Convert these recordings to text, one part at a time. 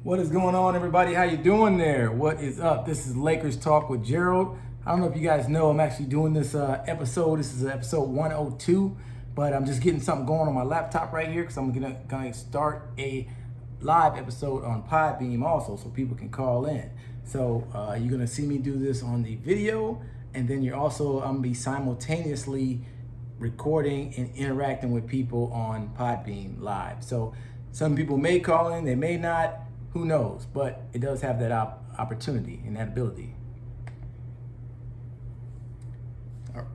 What is going on, everybody? How you doing there? What is up? This is Lakers Talk with Gerald. I don't know if you guys know I'm actually doing this episode. This is episode 102, but I'm just getting something going on my laptop right here because I'm gonna start a live episode on Podbeam also, so people can call in. So you're gonna see me do this on the video, and then I'm gonna be simultaneously recording and interacting with people on Podbeam live. So some people may call in, they may not. Who knows? But it does have that opportunity and that ability. All right.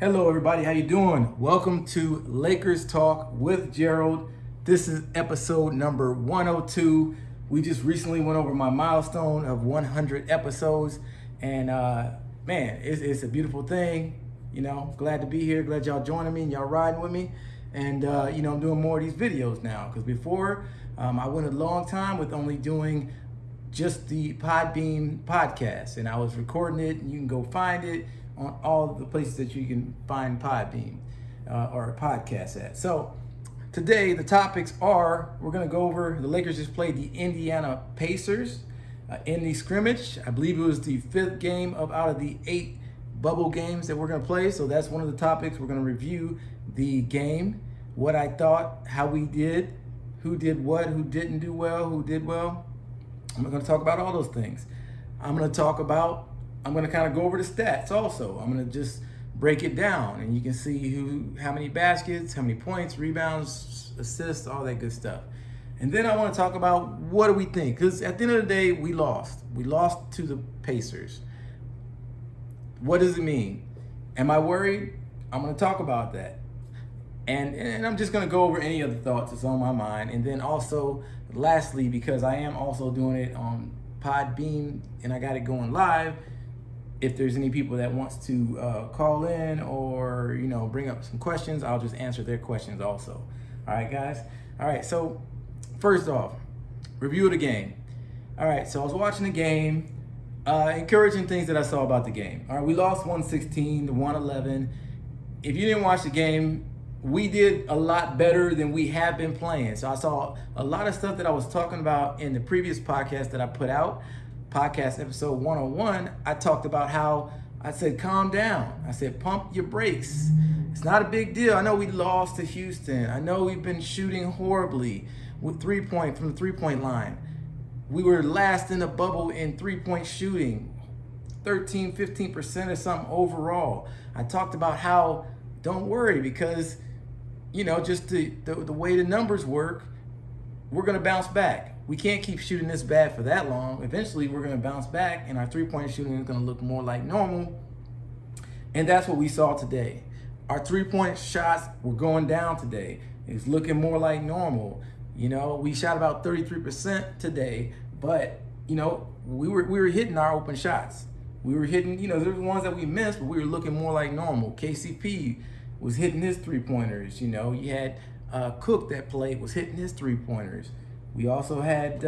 Hello, everybody. How you doing? Welcome to Lakers Talk with Gerald. This is episode number 102. We just recently went over my milestone of 100 episodes, and man, it's a beautiful thing. You know, glad to be here. Glad y'all joining me and y'all riding with me. And you know, I'm doing more of these videos now because before I went a long time with only doing just the Podbeam podcast, and I was recording it, and you can go find it on all the places that you can find Podbeam or podcast at. So today the topics are, we're going to go over, the Lakers just played the Indiana Pacers in the scrimmage. I believe it was the 5th game out of the 8 bubble games that we're going to play. So that's one of the topics. We're going to review the game, what I thought, how we did, who did what, who didn't do well, who did well. I'm going to talk about all those things. I'm going to kind of go over the stats also. I'm going to just break it down, and you can see how many baskets, how many points, rebounds, assists, all that good stuff. And then I want to talk about what do we think, because at the end of the day, we lost. We lost to the Pacers. What does it mean? Am I worried? I'm going to talk about that. And I'm just going to go over any other thoughts that's on my mind. And then also, lastly, because I am also doing it on Podbeam and I got it going live, if there's any people that wants to call in or, you know, bring up some questions, I'll just answer their questions also. All right, guys? All right, so first off, review of the game. All right, so I was watching the game. Encouraging things that I saw about the game. All right, we lost 116 to 111. If you didn't watch the game, we did a lot better than we have been playing. So I saw a lot of stuff that I was talking about in the previous podcast that I put out, podcast episode 101. I talked about how I said, calm down. I said, pump your brakes. It's not a big deal. I know we lost to Houston. I know we've been shooting horribly with from the three-point line. We were last in the bubble in three-point shooting, 15% or something overall. I talked about how, don't worry, because, you know, just the way the numbers work, we're going to bounce back. We can't keep shooting this bad for that long. Eventually, we're going to bounce back, and our three-point shooting is going to look more like normal. And that's what we saw today. Our three-point shots were going down today. It's looking more like normal. You know, we shot about 33% today, but, you know, we were hitting our open shots. We were hitting, you know, there were ones that we missed, but we were looking more like normal. KCP was hitting his three-pointers. You know, you had Cook that played, was hitting his three-pointers. We also had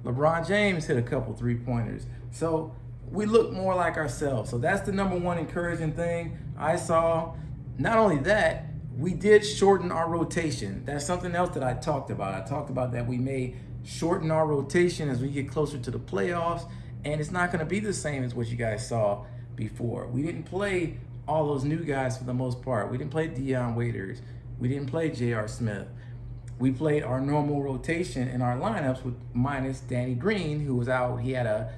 LeBron James hit a couple three-pointers. So we look more like ourselves. So that's the number one encouraging thing I saw. Not only that, we did shorten our rotation. That's something else that I talked about. I talked about that we may shorten our rotation as we get closer to the playoffs, and it's not going to be the same as what you guys saw before. We didn't play all those new guys for the most part. We didn't play Dion Waiters. We didn't play J.R. Smith. We played our normal rotation in our lineups with minus Danny Green, who was out. He had a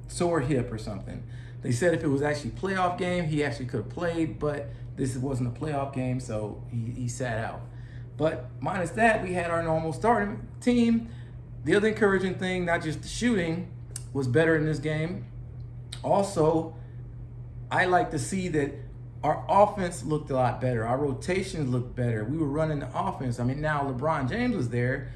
sore hip or something. They said if it was actually a playoff game, he actually could have played, but this wasn't a playoff game, so he sat out. But minus that, we had our normal starting team. The other encouraging thing, not just the shooting, was better in this game. Also, I like to see that our offense looked a lot better. Our rotations looked better. We were running the offense. I mean, now LeBron James was there.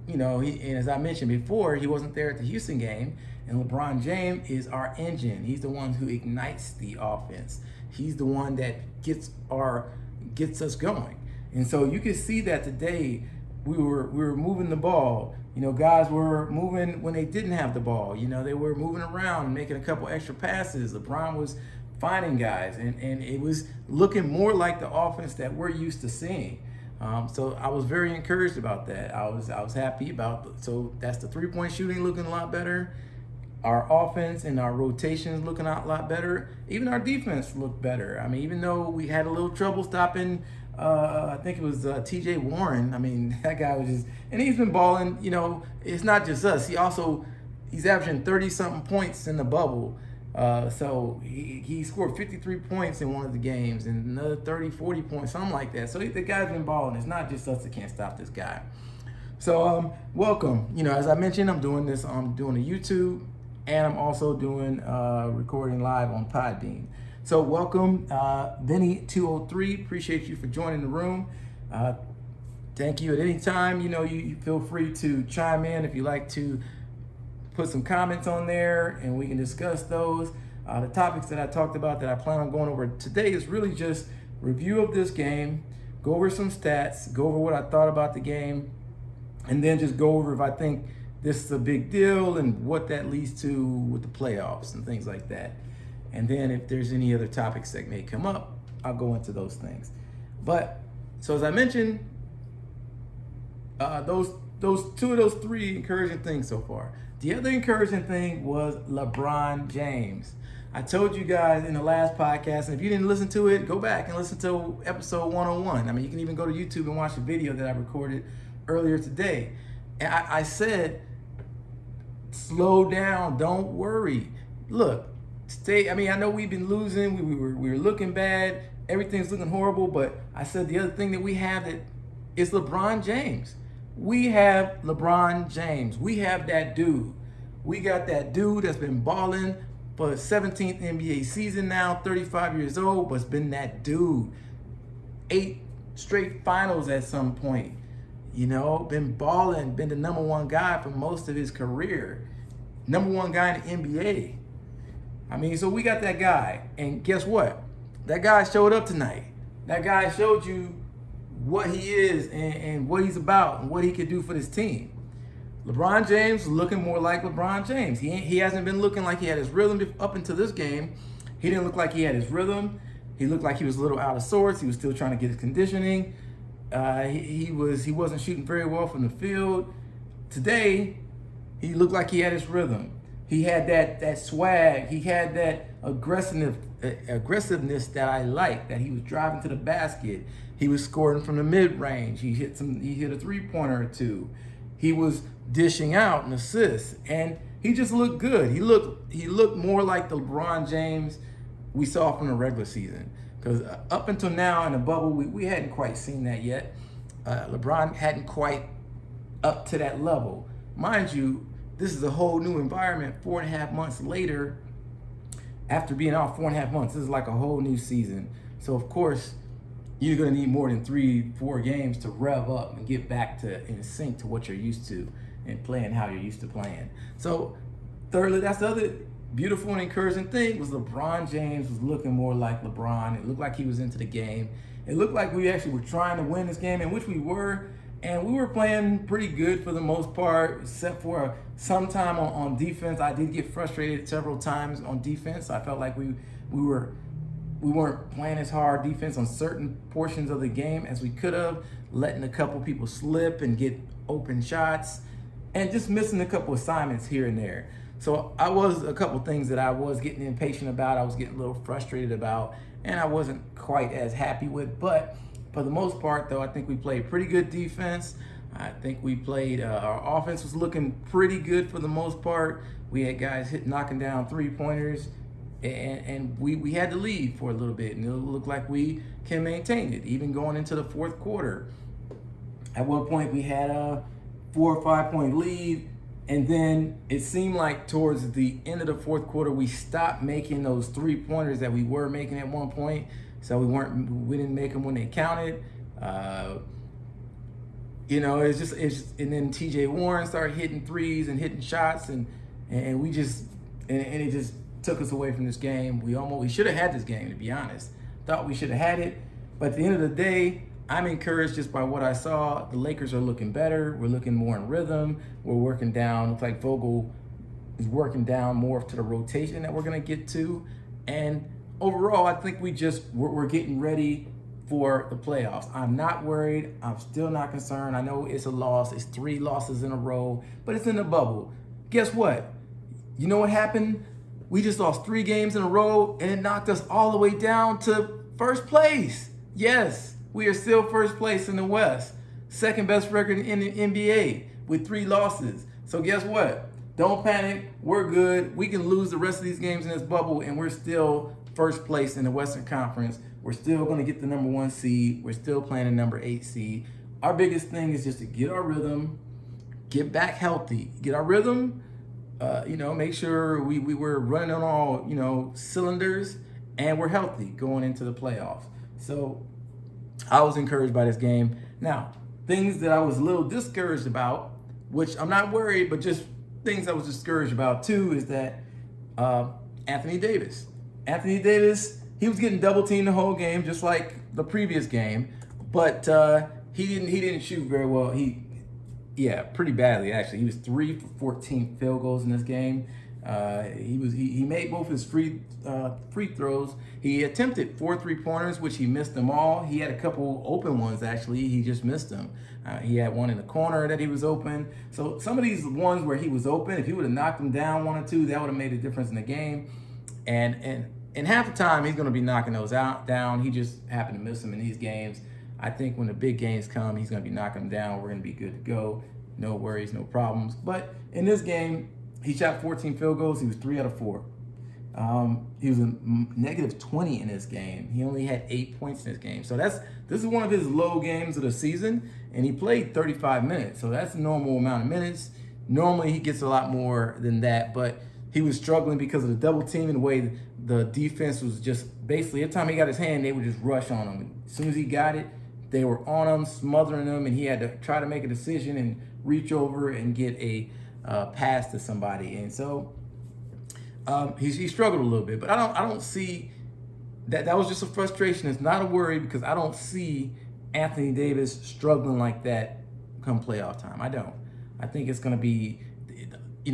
You know, and as I mentioned before, he wasn't there at the Houston game. And LeBron James is our engine. He's the one who ignites the offense. He's the one that gets us going. And so you can see that today we were moving the ball. You know, guys were moving when they didn't have the ball. You know, they were moving around and making a couple extra passes. LeBron was finding guys, and it was looking more like the offense that we're used to seeing. So I was very encouraged about that. I was happy about. So that's the 3-point shooting looking a lot better. Our offense and our rotations looking a lot better. Even our defense looked better. I mean, even though we had a little trouble stopping, I think it was T.J. Warren. I mean, that guy was just, and he's been balling. You know, it's not just us. He's averaging 30-something points in the bubble. So he scored 53 points in one of the games and another 30, 40 points, something like that. So the guy's been balling. It's not just us that can't stop this guy. So welcome. You know, as I mentioned, I'm doing a YouTube, and I'm also doing recording live on Podbean. So welcome, Vinny203. Appreciate you for joining the room. Thank you. At any time, you know, you feel free to chime in if you like to put some comments on there, and we can discuss those. The topics that I talked about that I plan on going over today is really just review of this game, go over some stats, go over what I thought about the game, and then just go over if I think this is a big deal and what that leads to with the playoffs and things like that. And then if there's any other topics that may come up, I'll go into those things. But so as I mentioned, those two of those three encouraging things so far. The other encouraging thing was LeBron James. I told you guys in the last podcast, and if you didn't listen to it, go back and listen to episode 101. I mean, you can even go to YouTube and watch the video that I recorded earlier today. And I said, slow down, don't worry. Look, I mean, I know we've been losing, we were looking bad, everything's looking horrible, but I said the other thing that we have that is LeBron James. We have LeBron James. We have that dude. We got that dude that's been balling for the 17th NBA season now, 35 years old, but it's been that dude. 8 straight finals at some point. You know, been balling, been the number one guy for most of his career. Number one guy in the NBA. I mean, so we got that guy. And guess what? That guy showed up tonight. That guy showed you what he is and what he's about and what he could do for this team. LeBron James is looking more like LeBron James. He hasn't been looking like he had his rhythm up until this game. He didn't look like he had his rhythm. He looked like he was a little out of sorts. He was still trying to get his conditioning. He wasn't shooting very well from the field. Today, he looked like he had his rhythm. He had that swag. He had that aggressiveness that I like, that he was driving to the basket. He was scoring from the mid-range. He hit a 3-pointer or two. He was dishing out an assist, and he just looked good. He looked more like the LeBron James we saw from the regular season. Because up until now in the bubble, we hadn't quite seen that yet. LeBron hadn't quite up to that level. Mind you, this is a whole new environment 4.5 months later. After being out 4.5 months, this is like a whole new season. So of course, you're gonna need more than 3-4 games to rev up and get back to in sync to what you're used to and playing how you're used to playing. So thirdly, that's the other beautiful and encouraging thing was LeBron James was looking more like LeBron. It looked like he was into the game. It looked like we actually were trying to win this game, in which we were, and we were playing pretty good for the most part, except for some time on defense. I did get frustrated several times on defense. I felt like we weren't playing as hard defense on certain portions of the game as we could have, letting a couple people slip and get open shots, and just missing a couple assignments here and there. So a couple things that I was getting impatient about, I was getting a little frustrated about, and I wasn't quite as happy with. But for the most part, though, I think we played pretty good defense. I think we played, our offense was looking pretty good for the most part. We had guys knocking down 3-pointers, and we had to lead for a little bit, and it looked like we can maintain it, even going into the fourth quarter. At one point, we had a 4 or 5 point lead, and then it seemed like towards the end of the fourth quarter, we stopped making those 3-pointers that we were making at one point. So we didn't make them when they counted. You know, it's just, and then T.J. Warren started hitting threes and hitting shots, and it just took us away from this game. We should have had this game, to be honest. Thought we should have had it, but at the end of the day, I'm encouraged just by what I saw. The Lakers are looking better. We're looking more in rhythm. We're working down. Looks like Vogel is working down more to the rotation that we're gonna get to, and overall, I think we're getting ready for the playoffs. I'm not worried. I'm still not concerned. I know it's a loss. It's 3 losses in a row, but it's in the bubble. Guess what? You know what happened? We just lost 3 games in a row, and it knocked us all the way down to first place. Yes, we are still first place in the West. Second best record in the NBA with 3 losses. So guess what? Don't panic. We're good. We can lose the rest of these games in this bubble, and we're still first place in the Western Conference. We're still going to get the number 1 seed. We're still playing the number 8 seed. Our biggest thing is just to get our rhythm, get back healthy, get our rhythm, make sure we were running on all, cylinders, and we're healthy going into the playoffs. So I was encouraged by this game. Now, things that I was a little discouraged about, which I'm not worried, but just things I was discouraged about too, is that Anthony Davis. Anthony Davis, he was getting double teamed the whole game, just like the previous game, but he didn't shoot very well. Pretty badly actually. He was 3 for 14 field goals in this game. He made both his free throws. He attempted 4 3-pointers, which he missed them all. He had a couple open ones actually. He just missed them. He had one in the corner that he was open. So some of these ones where he was open, if he would have knocked them down 1 or 2, that would have made a difference in the game. And half the time he's going to be knocking those down. He just happened to miss them in these games. I think when the big games come, he's going to be knocking them down. We're going to be good to go. No worries, no problems. But in this game, he shot 14 field goals. He was 3 out of 4. He was a negative 20 in this game. He only had 8 points in this game. So this is one of his low games of the season, and he played 35 minutes. So that's a normal amount of minutes. Normally he gets a lot more than that, but he was struggling because of the double team and the way the defense was just basically every time he got his hand, they would just rush on him. As soon as he got it, they were on him, smothering him, and he had to try to make a decision and reach over and get a pass to somebody. And so he struggled a little bit, but I don't see that. That was just a frustration. It's not a worry because I don't see Anthony Davis struggling like that come playoff time. I don't. I think it's going to be,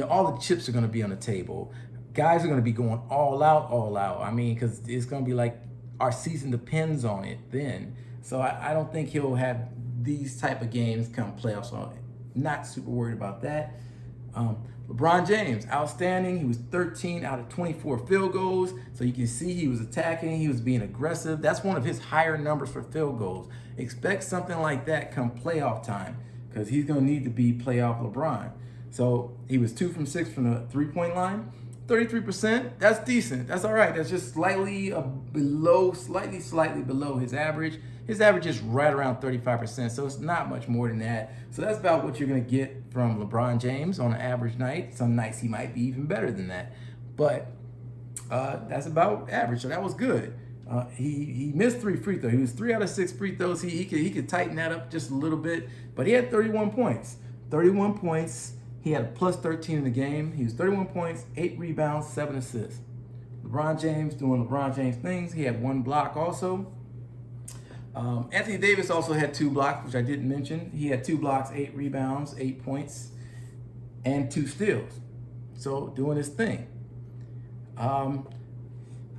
all the chips are going to be on the table. Guys are going to be going all out. I mean, because it's going to be like our season depends on it then. So I don't think he'll have these type of games come playoffs. So not super worried about that. LeBron James, outstanding. He was 13 out of 24 field goals. So you can see he was attacking. He was being aggressive. That's one of his higher numbers for field goals. Expect something like that come playoff time because he's going to need to be playoff LeBron. So he was 2 from 6 from the 3-point line. 33%, that's decent. That's all right. That's just slightly below his average. His average is right around 35%, so it's not much more than that. So that's about what you're going to get from LeBron James on an average night. Some nights he might be even better than that. But that's about average, so that was good. He missed 3 free throws. He was 3 out of 6 free throws. He could tighten that up just a little bit, but he had 31 points. 31 points. He had a plus 13 in the game. He was 31 points, 8 rebounds, 7 assists. LeBron James doing LeBron James things. He had 1 block also. Anthony Davis also had 2 blocks, which I didn't mention. He had 2 blocks, 8 rebounds, 8 points, and 2 steals. So doing his thing.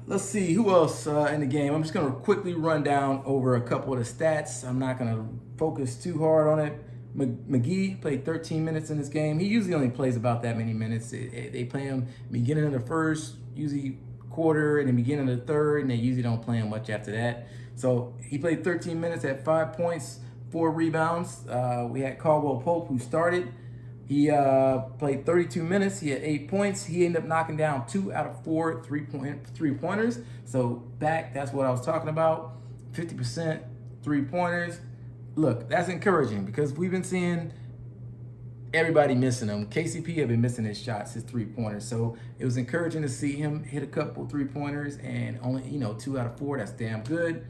Let's see who else in the game. I'm just going to quickly run down over a couple of the stats. I'm not going to focus too hard on it. McGee played 13 minutes in this game. He usually only plays about that many minutes. They play him beginning of the first, usually quarter, and the beginning of the third, and they usually don't play him much after that. So he played 13 minutes at 5 points, 4 rebounds. We had Caldwell Pope who started. He played 32 minutes. He had 8 points. He ended up knocking down 2 out of 4 three-pointers. So that's what I was talking about. 50% 3-pointers. Look, that's encouraging because we've been seeing everybody missing them. KCP had been missing his shots, his 3-pointers. So it was encouraging to see him hit a couple 3-pointers and only, 2 out of 4. That's damn good.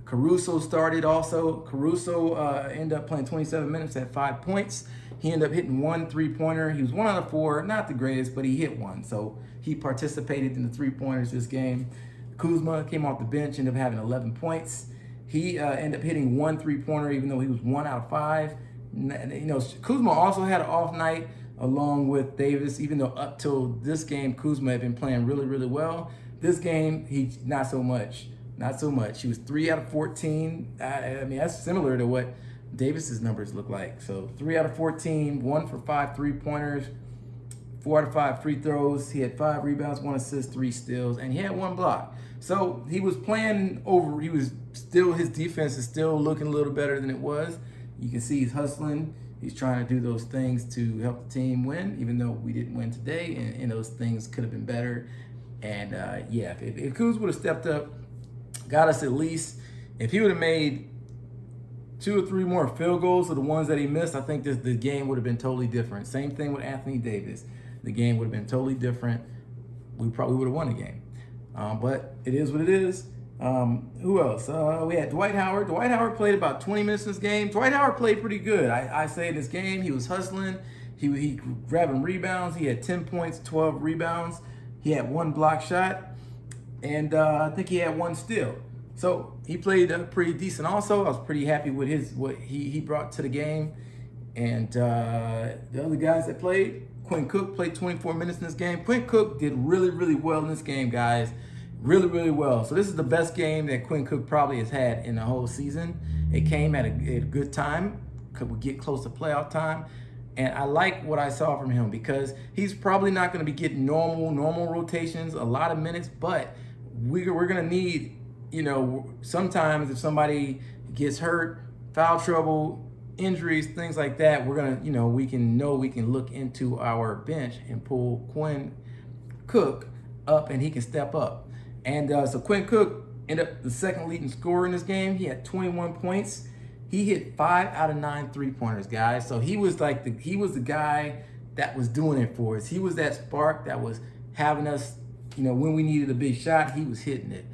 Caruso started also. Caruso ended up playing 27 minutes at 5 points. He ended up hitting 1 3-pointer. He was 1 out of 4, not the greatest, but he hit 1. So he participated in the 3-pointers this game. Kuzma came off the bench, ended up having 11 points. He ended up hitting 1 3-pointer, even though he was 1 out of 5. Kuzma also had an off night along with Davis, even though up till this game, Kuzma had been playing really, really well. This game, he not so much. not so much. He was 3 out of 14. I mean, that's similar to what Davis's numbers look like. So 3 out of 14, 1 for 5 3-pointers, 4 out of 5 free throws. He had 5 rebounds, 1 assist, 3 steals, and he had 1 block. So he was playing over. He was still, his defense is still looking a little better than it was. You can see he's hustling. He's trying to do those things to help the team win, even though we didn't win today, and those things could have been better. And yeah, if Kuz would have stepped up, got us at least, if he would have made 2 or 3 more field goals of the ones that he missed, I think the game would have been totally different. Same thing with Anthony Davis. The game would have been totally different. We probably would have won the game. But it is what it is. Who else? We had Dwight Howard. Dwight Howard played about 20 minutes in this game. Dwight Howard played pretty good. I say in this game, he was hustling. He grabbing rebounds. He had 10 points, 12 rebounds. He had 1 block shot. And I think he had 1 steal. So he played pretty decent also. I was pretty happy with what he brought to the game. And the other guys that played, Quinn Cook played 24 minutes in this game. Quinn Cook did really, really well in this game, guys. Really, really well. So this is the best game that Quinn Cook probably has had in the whole season. It came at a good time. Could we get close to playoff time? And I like what I saw from him because he's probably not going to be getting normal rotations, a lot of minutes, but we're going to need, you know, sometimes if somebody gets hurt, foul trouble, injuries, things like that, we're going to, you know, we can look into our bench and pull Quinn Cook up and he can step up. And so Quinn Cook ended up the second leading scorer in this game. He had 21 points. He hit 5 out of 9 3-pointers, guys. So he was like the guy that was doing it for us. He was that spark that was having us, you know, when we needed a big shot, he was hitting it.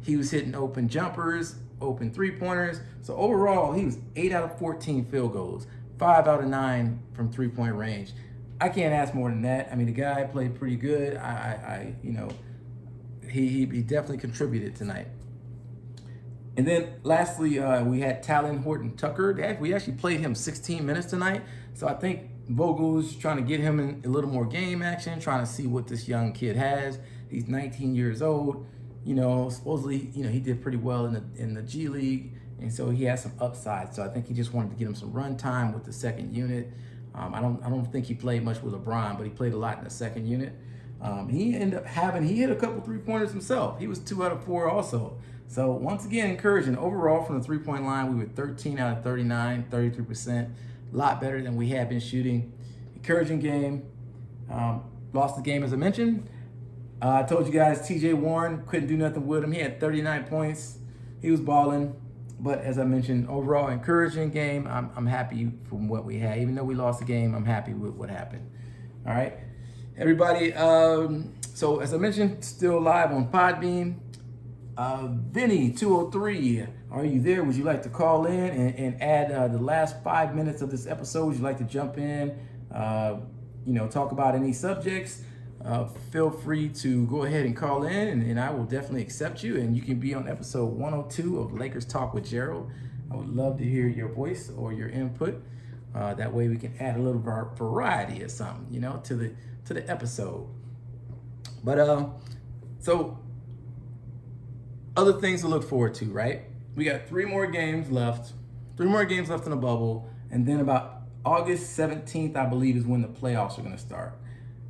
He was hitting open jumpers, open 3-pointers. So overall, he was 8 out of 14 field goals, 5 out of 9 from 3-point range. I can't ask more than that. I mean, the guy played pretty good. You know, he definitely contributed tonight. And then lastly, we had Talon Horton-Tucker. We actually played him 16 minutes tonight. So I think Vogel's trying to get him in a little more game action, trying to see what this young kid has. He's 19 years old. You know, supposedly, you know, he did pretty well in the G League, and so he has some upside. So I think he just wanted to get him some run time with the second unit. I don't think he played much with LeBron, but he played a lot in the second unit. He hit a couple 3-pointers himself. He was 2 out of 4 also. So once again, encouraging. Overall from the 3-point line, we were 13 out of 39, 33%. A lot better than we had been shooting. Encouraging game. Lost the game as I mentioned. I told you guys TJ Warren couldn't do nothing with him. He had 39 points. He was balling. But as I mentioned, overall encouraging game. I'm happy from what we had. Even though we lost the game, I'm happy with what happened. All right, everybody. So as I mentioned, still live on Podbean. Vinny203, are you there? Would you like to call in and add the last 5 minutes of this episode? Would you like to jump in, you know, talk about any subjects? Feel free to go ahead and call in, and I will definitely accept you. And you can be on episode 102 of Lakers Talk with Gerald. I would love to hear your voice or your input. That way we can add a little variety or something, you know, to the episode. But so other things to look forward to, right? We got 3 more games left. 3 more games left in the bubble, and then about August 17th, I believe, is when the playoffs are going to start.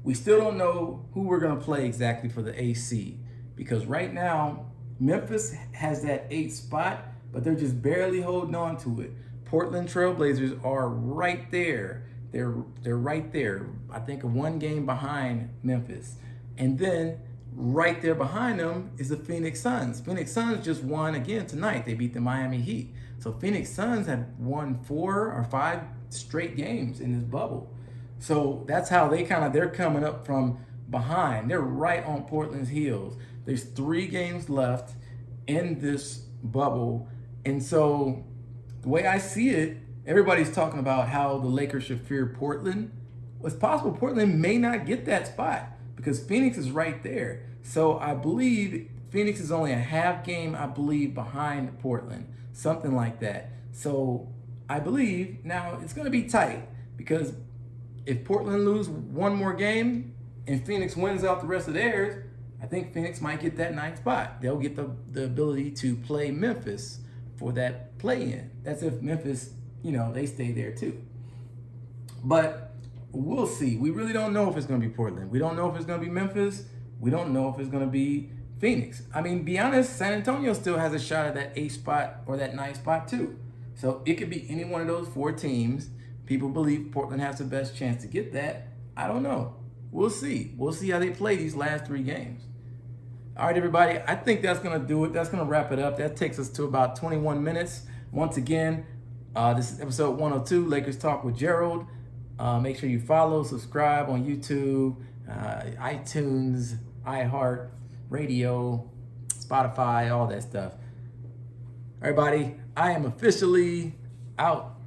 We still don't know who we're going to play exactly for the AC, because right now Memphis has that 8th spot, but they're just barely holding on to it. Portland Trailblazers are right there. They're right there. I think 1 game behind Memphis. And then right there behind them is the Phoenix Suns. Phoenix Suns just won again tonight. They beat the Miami Heat. So Phoenix Suns have won 4 or 5 straight games in this bubble. So that's how they're coming up from behind. They're right on Portland's heels. There's 3 games left in this bubble. And so the way I see it, everybody's talking about how the Lakers should fear Portland. Well, it's possible Portland may not get that spot because Phoenix is right there. So I believe Phoenix is only a half game, I believe, behind Portland, something like that. So I believe now it's going to be tight because if Portland lose 1 more game and Phoenix wins out the rest of theirs, I think Phoenix might get that ninth spot. They'll get the ability to play Memphis for that play-in. That's if Memphis, they stay there too. But we'll see. We really don't know if it's going to be Portland. We don't know if it's going to be Memphis. We don't know if it's going to be Phoenix. I mean, be honest, San Antonio still has a shot at that 8th spot or that 9th spot too. So it could be any one of those 4 teams. People believe Portland has the best chance to get that. I don't know. We'll see. We'll see how they play these last 3 games. All right, everybody. I think that's going to do it. That's going to wrap it up. That takes us to about 21 minutes. Once again, this is episode 102, Lakers Talk with Gerald. Make sure you follow, subscribe on YouTube, iTunes, iHeart, Radio, Spotify, all that stuff. Everybody, I am officially out.